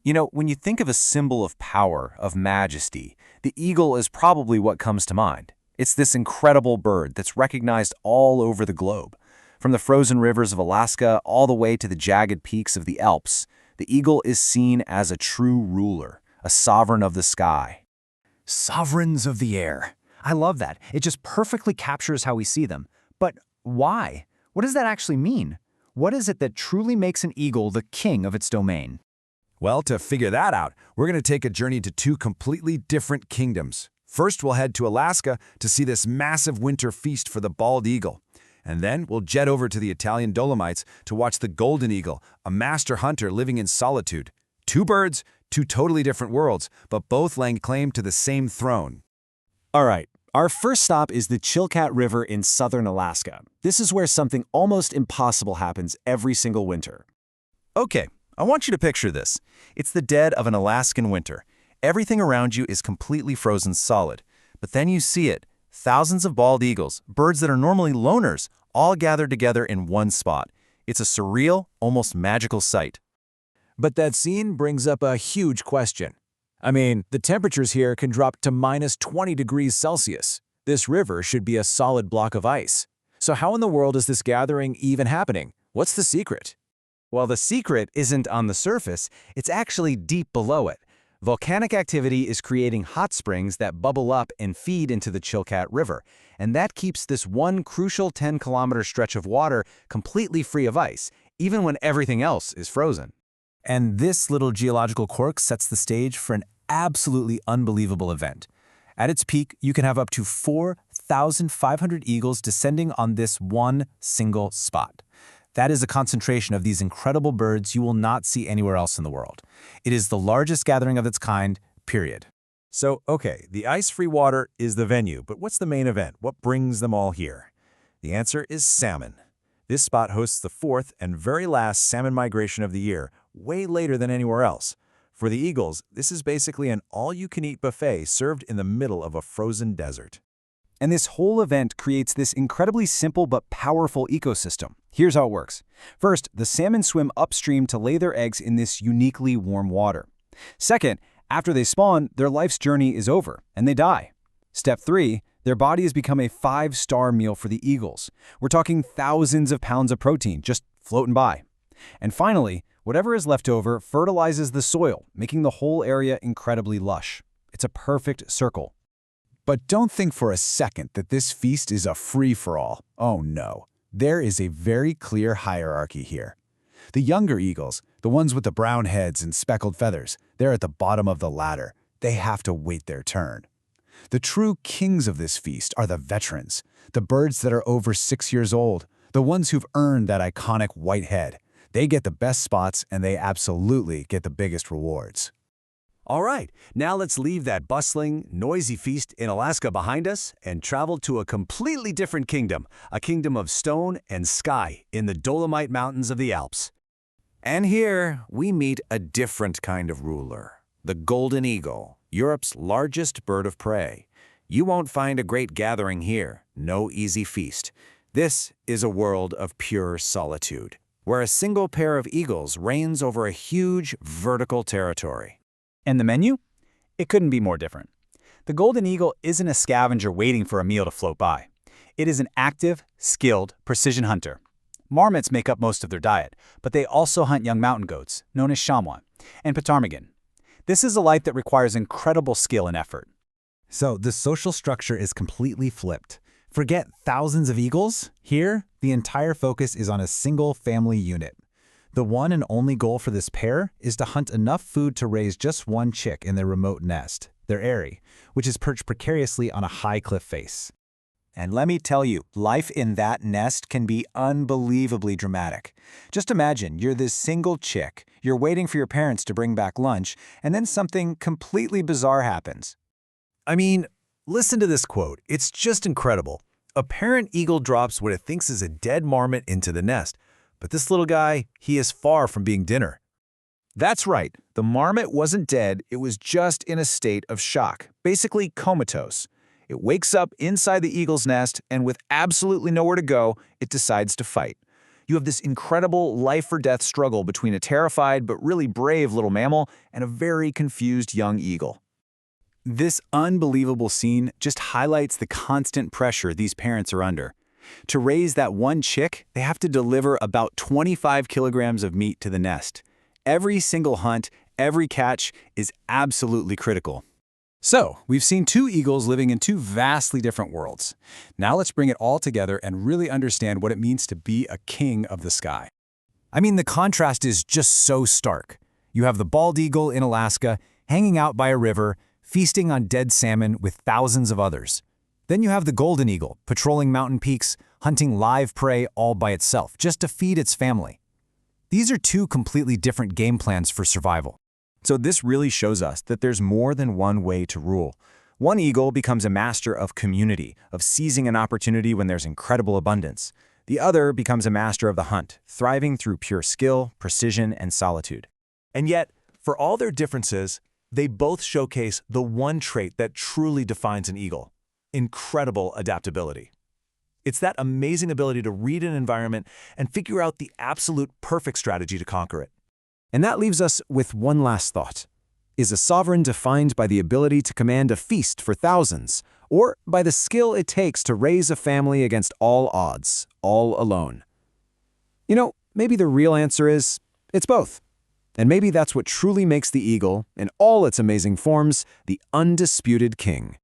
When you think of a symbol of power, of majesty, the eagle is probably what comes to mind. It's this incredible bird that's recognized all over the globe. From the frozen rivers of Alaska all the way to the jagged peaks of the Alps, the eagle is seen as a true ruler, a sovereign of the sky. Sovereigns of the air. I love that. It just perfectly captures how we see them. But why? What does that actually mean? What is it that truly makes an eagle the king of its domain? Well, to figure that out, we're going to take a journey to two completely different kingdoms. First, we'll head to Alaska to see this massive winter feast for the bald eagle. And then we'll jet over to the Italian Dolomites to watch the golden eagle, a master hunter living in solitude. Two birds, two totally different worlds, but both laying claim to the same throne. All right, our first stop is the Chilkat River in southern Alaska. This is where something almost impossible happens every single winter. Okay, I want you to picture this. It's the dead of an Alaskan winter. Everything around you is completely frozen solid. But then you see it. Thousands of bald eagles, birds that are normally loners, all gathered together in one spot. It's a surreal, almost magical sight. But that scene brings up a huge question. I mean, the temperatures here can drop to minus 20 degrees Celsius. This river should be a solid block of ice. So how in the world is this gathering even happening? What's the secret? Well, the secret isn't on the surface, it's actually deep below it. Volcanic activity is creating hot springs that bubble up and feed into the Chilkat River, and that keeps this one crucial 10-kilometer stretch of water completely free of ice, even when everything else is frozen. And this little geological quirk sets the stage for an absolutely unbelievable event. At its peak, you can have up to 4,500 eagles descending on this one single spot. That is a concentration of these incredible birds you will not see anywhere else in the world. It is the largest gathering of its kind, period. So, okay, the ice-free water is the venue, but what's the main event? What brings them all here? The answer is salmon. This spot hosts the fourth and very last salmon migration of the year, way later than anywhere else. For the eagles, this is basically an all-you-can-eat buffet served in the middle of a frozen desert. And this whole event creates this incredibly simple but powerful ecosystem. Here's how it works. First, the salmon swim upstream to lay their eggs in this uniquely warm water. Second, after they spawn, their life's journey is over, and they die. Step 3, their bodies become a 5-star meal for the eagles. We're talking thousands of pounds of protein just floating by. And finally, whatever is left over fertilizes the soil, making the whole area incredibly lush. It's a perfect circle. But don't think for a second that this feast is a free-for-all. Oh no, there is a very clear hierarchy here. The younger eagles, the ones with the brown heads and speckled feathers, they're at the bottom of the ladder. They have to wait their turn. The true kings of this feast are the veterans, the birds that are over 6 years old, the ones who've earned that iconic white head. They get the best spots and they absolutely get the biggest rewards. All right, now let's leave that bustling, noisy feast in Alaska behind us and travel to a completely different kingdom, a kingdom of stone and sky in the Dolomite Mountains of the Alps. And here we meet a different kind of ruler, the golden eagle, Europe's largest bird of prey. You won't find a great gathering here, no easy feast. This is a world of pure solitude, where a single pair of eagles reigns over a huge vertical territory. And the menu? It couldn't be more different. The golden eagle isn't a scavenger waiting for a meal to float by. It is an active, skilled precision hunter. Marmots make up most of their diet, but they also hunt young mountain goats, known as chamois, and ptarmigan. This is a life that requires incredible skill and effort. So the social structure is completely flipped. Forget thousands of eagles. Here, the entire focus is on a single family unit. The one and only goal for this pair is to hunt enough food to raise just one chick in their remote nest, their eyrie, which is perched precariously on a high cliff face. And let me tell you, life in that nest can be unbelievably dramatic. Just imagine you're this single chick, you're waiting for your parents to bring back lunch, and then something completely bizarre happens. I mean, listen to this quote. It's just incredible. A parent eagle drops what it thinks is a dead marmot into the nest. But this little guy, he is far from being dinner. That's right. The marmot wasn't dead, it was just in a state of shock, basically comatose. It wakes up inside the eagle's nest, and with absolutely nowhere to go, it decides to fight. You have this incredible life-or-death struggle between a terrified but really brave little mammal and a very confused young eagle. This unbelievable scene just highlights the constant pressure these parents are under. To raise that one chick, they have to deliver about 25 kilograms of meat to the nest. Every single hunt, every catch is absolutely critical. So, we've seen two eagles living in two vastly different worlds. Now let's bring it all together and really understand what it means to be a king of the sky. I mean, the contrast is just so stark. You have the bald eagle in Alaska, hanging out by a river, feasting on dead salmon with thousands of others. Then you have the golden eagle, patrolling mountain peaks, hunting live prey all by itself, just to feed its family. These are two completely different game plans for survival. So this really shows us that there's more than one way to rule. One eagle becomes a master of community, of seizing an opportunity when there's incredible abundance. The other becomes a master of the hunt, thriving through pure skill, precision, and solitude. And yet, for all their differences, they both showcase the one trait that truly defines an eagle: incredible adaptability. It's that amazing ability to read an environment and figure out the absolute perfect strategy to conquer it. And that leaves us with one last thought. Is a sovereign defined by the ability to command a feast for thousands, or by the skill it takes to raise a family against all odds, all alone? You know, maybe the real answer is, it's both. And maybe that's what truly makes the eagle, in all its amazing forms, the undisputed king.